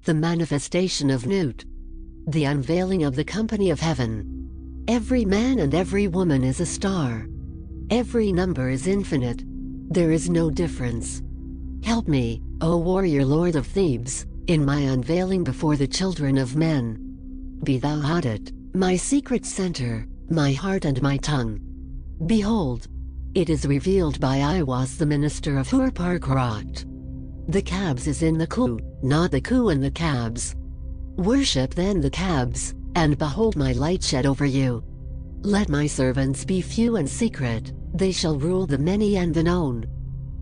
the manifestation of Nut, the unveiling of the company of heaven. Every man and every woman is a star. Every number is infinite. There is no difference. Help me, O warrior lord of Thebes, in my unveiling before the children of men. Be thou Hadit, my secret center, my heart and my tongue. Behold, it is revealed by I was the minister of Hurparkarat. The cabs is in the Ku, not the Ku in the cabs. Worship then the cabs, and behold my light shed over you. Let my servants be few and secret, they shall rule the many and the known.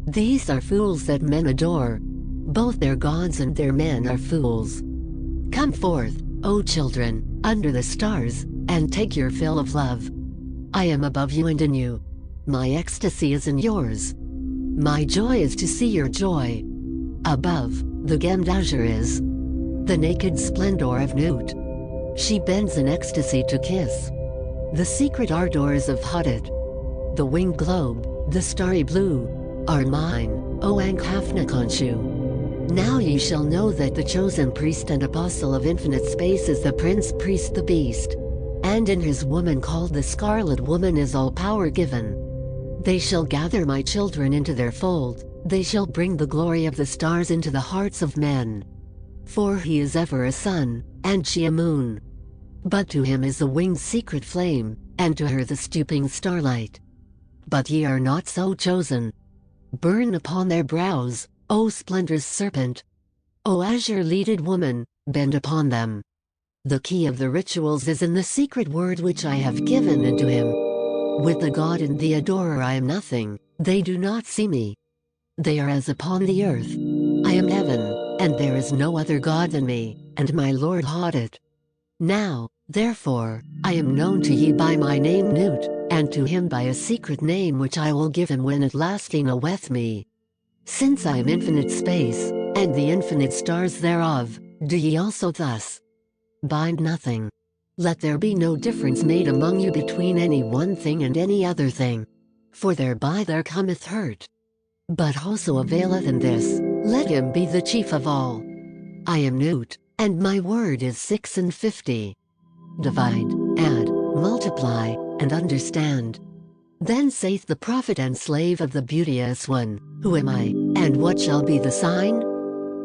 These are fools that men adore. Both their gods and their men are fools. Come forth, O children, under the stars, and take your fill of love. I am above you and in you. My ecstasy is in yours. My joy is to see your joy. Above, the gemmed azure is the naked splendor of Nut. She bends in ecstasy to kiss the secret ardors of Hadit. The winged globe, the starry blue, are mine, O Ankhafna. Now ye shall know that the chosen priest and apostle of infinite space is the prince priest the beast, and in his woman called the scarlet woman is all power given. They shall gather my children into their fold, they shall bring the glory of the stars into the hearts of men. For he is ever a sun, and she a moon. But to him is the winged secret flame, and to her the stooping starlight. But ye are not so chosen. Burn upon their brows, O splendrous serpent! O azure-leaded woman, bend upon them. The key of the rituals is in the secret word which I have given unto him. With the God and the adorer I am nothing, they do not see me. They are as upon the earth. I am heaven, and there is no other God than me, and my Lord Hadit. Now, therefore, I am known to ye by my name Nut, and to him by a secret name which I will give him when at last he knoweth me. Since I am infinite space, and the infinite stars thereof, do ye also thus. Bind nothing. Let there be no difference made among you between any one thing and any other thing. For thereby there cometh hurt. But whoso availeth in this, let him be the chief of all. I am Nut, and my word is 56. Divide, add, multiply, and understand. Then saith the prophet and slave of the beauteous one, Who am I, and what shall be the sign?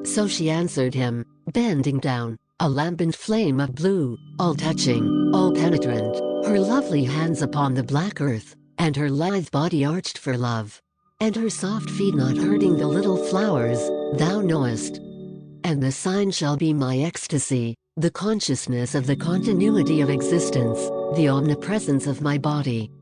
So she answered him, bending down, a lambent flame of blue, all-touching, all-penetrant, her lovely hands upon the black earth, and her lithe body arched for love. And her soft feet not hurting the little flowers, thou knowest. And the sign shall be my ecstasy, the consciousness of the continuity of existence, the omnipresence of my body.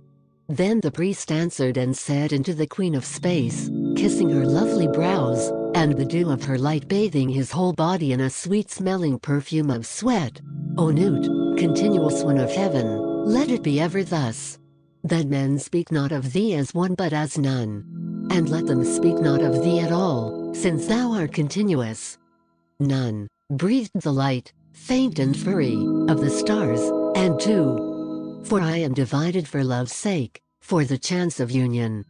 Then the priest answered and said unto the queen of space, kissing her lovely brows, and the dew of her light bathing his whole body in a sweet-smelling perfume of sweat, O Nut, continuous one of heaven, let it be ever thus. That men speak not of thee as one but as none. And let them speak not of thee at all, since thou art continuous. None breathed the light, faint and furry, of the stars, and two. For I am divided for love's sake, for the chance of union.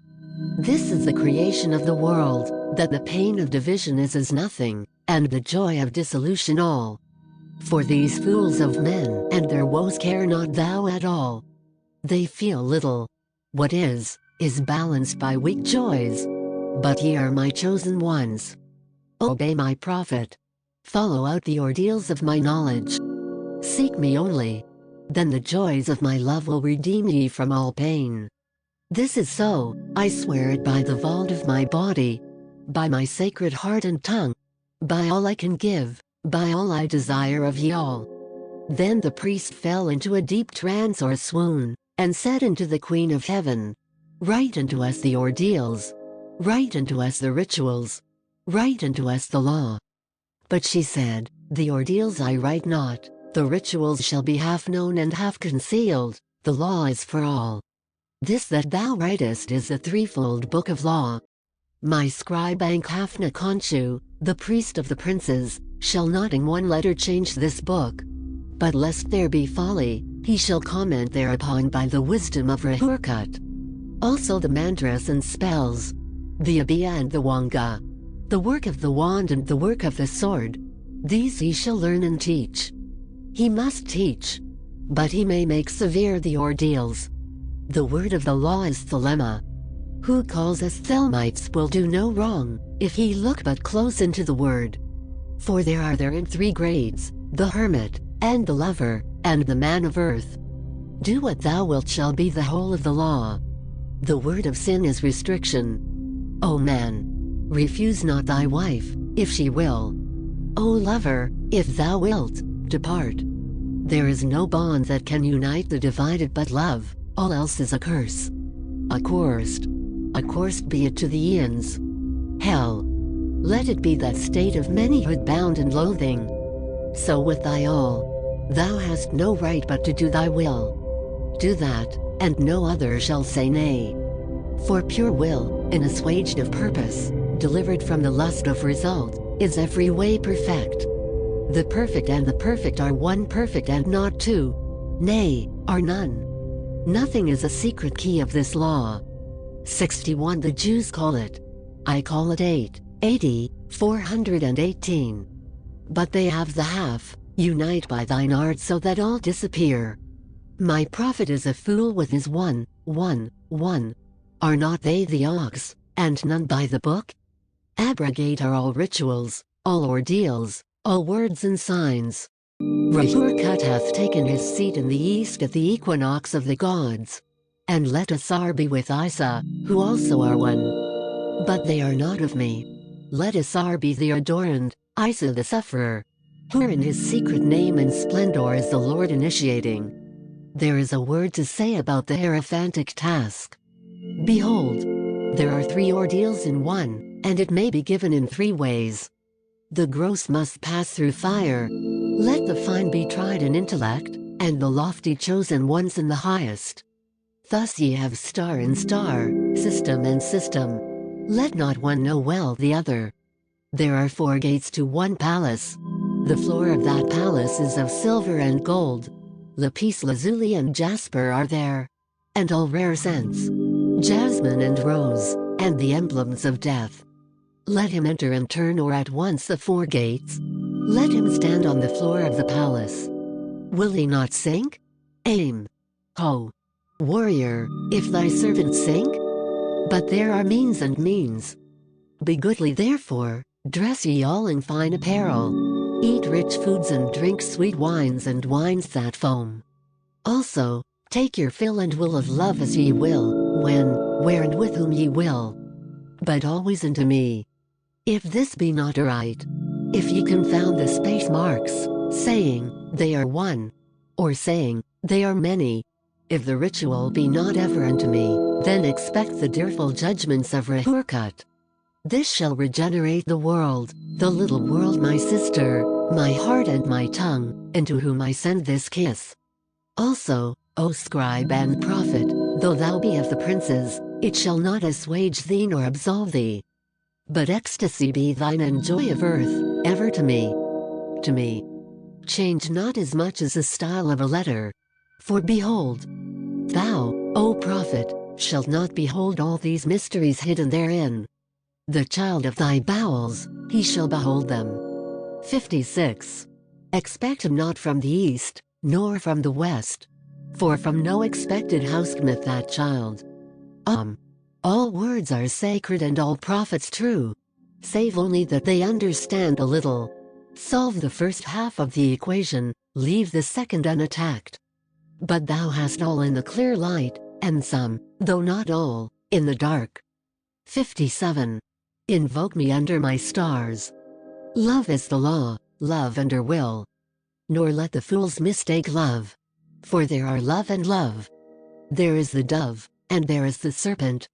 This is the creation of the world, that the pain of division is as nothing, and the joy of dissolution all. For these fools of men and their woes care not thou at all. They feel little. What is balanced by weak joys. But ye are my chosen ones. Obey my prophet. Follow out the ordeals of my knowledge. Seek me only. Then the joys of my love will redeem ye from all pain. This is so, I swear it by the vault of my body, by my sacred heart and tongue, by all I can give, by all I desire of ye all. Then the priest fell into a deep trance or swoon, and said unto the Queen of Heaven, Write unto us the ordeals, write unto us the rituals, write unto us the law. But she said, The ordeals I write not, the rituals shall be half known and half concealed, the law is for all. This that thou writest is the threefold book of law. My scribe Ankhafna, the priest of the princes, shall not in one letter change this book. But lest there be folly, he shall comment thereupon by the wisdom of Rahurkut. Also the mantras and spells, the abhiya and the wanga, the work of the wand and the work of the sword, These he shall learn and teach. He must teach, but he may make severe the ordeals. The word of the law is thelema. Who calls us Thelmites will do no wrong, if he look but close into the word. For there are therein 3 grades, the hermit, and the lover, and the man of earth. Do what thou wilt shall be the whole of the law. The word of sin is restriction. O man, refuse not thy wife, if she will. O lover, if thou wilt, depart. There is no bond that can unite the divided but love, all else is a curse. Accursed be it to the eons. Hell. Let it be that state of manyhood bound in loathing. So with thy all, thou hast no right but to do thy will. Do that, and no other shall say nay. For pure will, unassuaged of purpose, delivered from the lust of result, is every way perfect. The perfect and the perfect are one perfect and not two, nay, are none. Nothing is a secret key of this law. 61 The Jews call it. I call it 80, 418. But they have the half, unite by thine art so that all disappear. My prophet is a fool with his one. Are not they the ox, and none by the book? Abrogate are all rituals, all ordeals, all words and signs. Rahurkut hath taken his seat in the east at the equinox of the gods. And let Asar be with Isa, who also are one. But they are not of me. Let Asar be the adorned, Isa the sufferer. Who in his secret name and splendor is the Lord initiating. There is a word to say about the hierophantic task. Behold, there are 3 ordeals in one, and it may be given in 3 ways. The gross must pass through fire. Let the fine be tried in intellect, and the lofty chosen once in the highest. Thus ye have star and star, system and system. Let not one know well the other. There are 4 gates to one palace. The floor of that palace is of silver and gold. Lapis lazuli and jasper are there. And all rare scents. Jasmine and rose, and the emblems of death. Let him enter and turn or at once the 4 gates. Let him stand on the floor of the palace. Will he not sink? Aim. Ho. Warrior, if thy servant sink? But there are means and means. Be goodly therefore, dress ye all in fine apparel. Eat rich foods and drink sweet wines and wines that foam. Also, take your fill and will of love as ye will, when, where and with whom ye will. But always unto me. If this be not right, if ye confound the space marks, saying, they are one, or saying, they are many, if the ritual be not ever unto me, then expect the direful judgments of Rahurkut. This shall regenerate the world, the little world my sister, my heart and my tongue, into whom I send this kiss. Also, O scribe and prophet, though thou be of the princes, it shall not assuage thee nor absolve thee. But ecstasy be thine and joy of earth, ever to me. To me. Change not as much as the style of a letter. For behold, thou, O prophet, shalt not behold all these mysteries hidden therein. The child of thy bowels, he shall behold them. 56. Expect him not from the east, nor from the west. For from no expected house cometh that child. All words are sacred and all prophets true. Save only that they understand a little. Solve the first half of the equation, leave the second unattacked. But thou hast all in the clear light, and some, though not all, in the dark. 57. Invoke me under my stars. Love is the law, love under will. Nor let the fools mistake love. For there are love and love. There is the dove, and there is the serpent.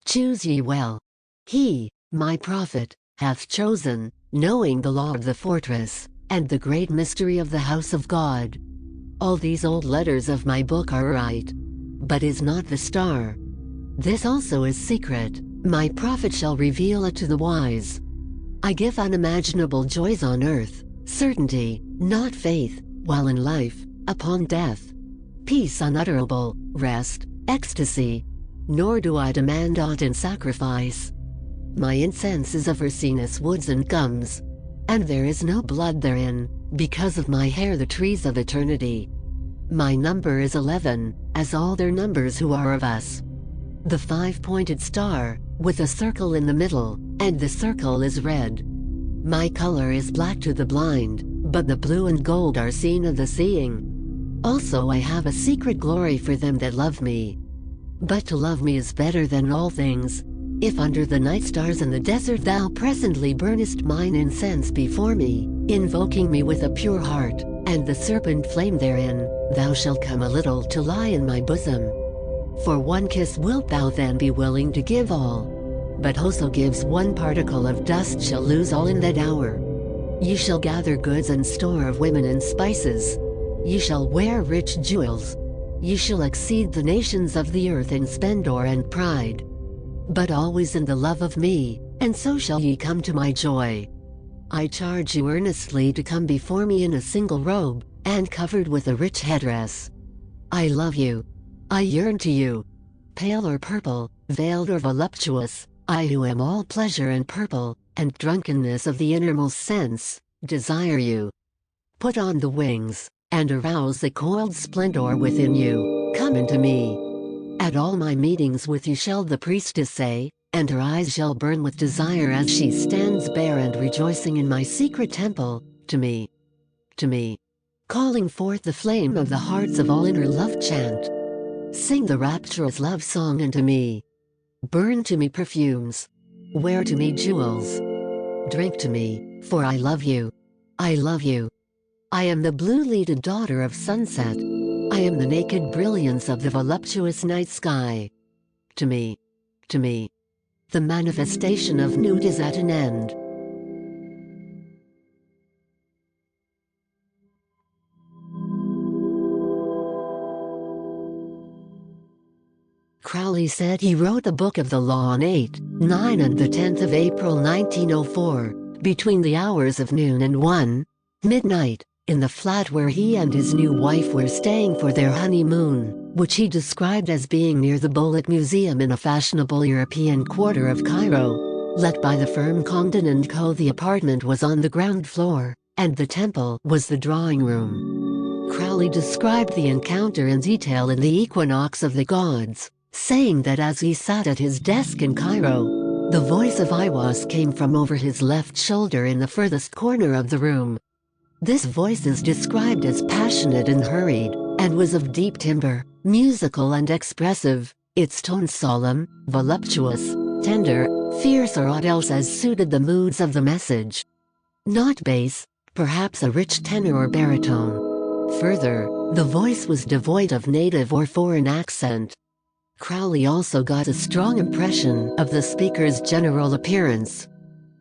Choose ye well. He, my prophet, hath chosen, knowing the law of the fortress, and the great mystery of the house of God. All these old letters of my book are right. But is not the star. This also is secret, my prophet shall reveal it to the wise. I give unimaginable joys on earth, certainty, not faith, while in life, upon death. Peace unutterable, rest, ecstasy. Nor do I demand aught in sacrifice. My incense is of ursinous woods and gums. and there is no blood therein, because of my hair the trees of eternity. My number is 11, as all their numbers who are of us. The five-pointed star, with a circle in the middle, and the circle is red. My color is black to the blind, but the blue and gold are seen of the seeing. Also I have a secret glory for them that love me. But to love me is better than all things. If under the night stars in the desert thou presently burnest mine incense before me, invoking me with a pure heart, and the serpent flame therein, thou shalt come a little to lie in my bosom. For one kiss wilt thou then be willing to give all. But whoso gives one particle of dust shall lose all in that hour. Ye shall gather goods and store of women and spices. Ye shall wear rich jewels. Ye shall exceed the nations of the earth in splendour and pride. But always in the love of me, and so shall ye come to my joy. I charge you earnestly to come before me in a single robe, and covered with a rich headdress. I love you. I yearn to you. Pale or purple, veiled or voluptuous, I who am all pleasure and purple, and drunkenness of the innermost sense, desire you. Put on the wings, and arouse the coiled splendor within you, come into me. At all my meetings with you shall the priestess say, and her eyes shall burn with desire as she stands bare and rejoicing in my secret temple, to me, calling forth the flame of the hearts of all in her love chant. Sing the rapturous love song unto me. Burn to me perfumes. Wear to me jewels. Drink to me, for I love you. I love you. I am the blue-lidded daughter of sunset. I am the naked brilliance of the voluptuous night sky. To me, the manifestation of nude is at an end. Crowley said he wrote the Book of the Law on 8, 9 and the 10th of April 1904, between the hours of noon and 1 midnight, in the flat where he and his new wife were staying for their honeymoon, which he described as being near the Bullitt Museum in a fashionable European quarter of Cairo. Let by the firm Congdon & Co. The apartment was on the ground floor, and the temple was the drawing room. Crowley described the encounter in detail in the Equinox of the Gods, saying that as he sat at his desk in Cairo, the voice of Aiwass came from over his left shoulder in the furthest corner of the room. This voice is described as passionate and hurried, and was of deep timbre, musical and expressive, its tones solemn, voluptuous, tender, fierce or aught else as suited the moods of the message. Not bass, perhaps a rich tenor or baritone. Further, the voice was devoid of native or foreign accent. Crowley also got a strong impression of the speaker's general appearance.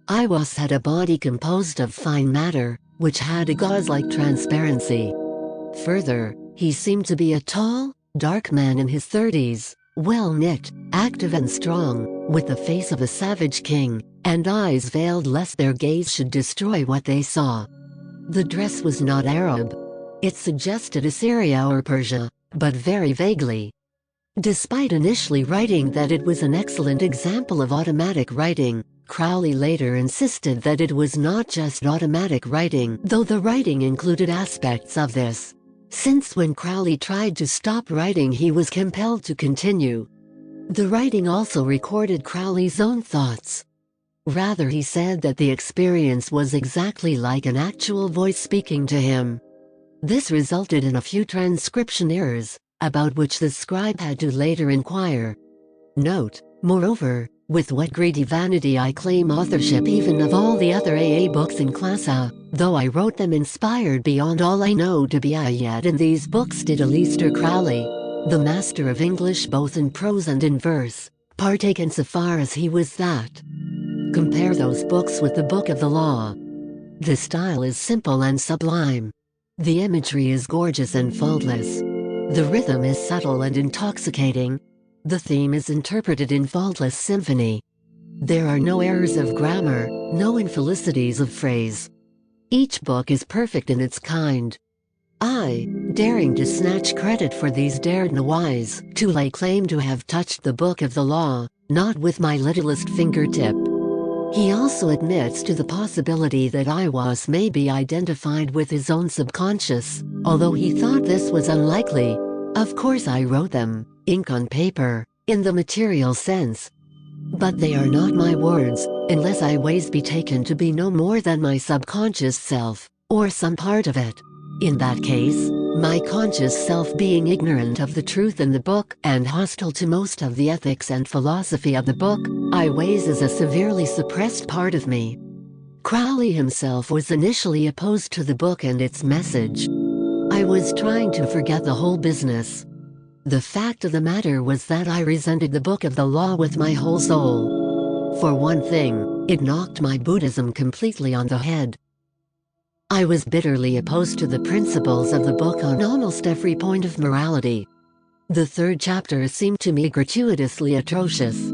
Aiwass had a body composed of fine matter, which had a gauze-like transparency. Further, he seemed to be a tall, dark man in his 30s, well-knit, active and strong, with the face of a savage king, and eyes veiled lest their gaze should destroy what they saw. The dress was not Arab. It suggested Assyria or Persia, but very vaguely. Despite initially writing that it was an excellent example of automatic writing, Crowley later insisted that it was not just automatic writing, though the writing included aspects of this. Since when Crowley tried to stop writing he was compelled to continue. The writing also recorded Crowley's own thoughts. Rather, he said that the experience was exactly like an actual voice speaking to him. This resulted in a few transcription errors, about which the scribe had to later inquire. Note, moreover, with what greedy vanity I claim authorship even of all the other AA books in Class A, though I wrote them inspired beyond all I know to be I yet in these books did Aleister Crowley, the master of English both in prose and in verse, partake insofar as he was that. Compare those books with the Book of the Law. The style is simple and sublime. The imagery is gorgeous and faultless. The rhythm is subtle and intoxicating. The theme is interpreted in faultless symphony. There are no errors of grammar, no infelicities of phrase. Each book is perfect in its kind. I, daring to snatch credit for these dared no wise, to lay claim to have touched the Book of the Law, not with my littlest fingertip. He also admits to the possibility that I was may be identified with his own subconscious, although he thought this was unlikely. Of course I wrote them, ink on paper, in the material sense. But they are not my words, unless I ways be taken to be no more than my subconscious self, or some part of it. In that case, my conscious self being ignorant of the truth in the book and hostile to most of the ethics and philosophy of the book, I ways is a severely suppressed part of me. Crowley himself was initially opposed to the book and its message. I was trying to forget the whole business. The fact of the matter was that I resented the Book of the Law with my whole soul. For one thing, it knocked my Buddhism completely on the head. I was bitterly opposed to the principles of the book on almost every point of morality. The third chapter seemed to me gratuitously atrocious.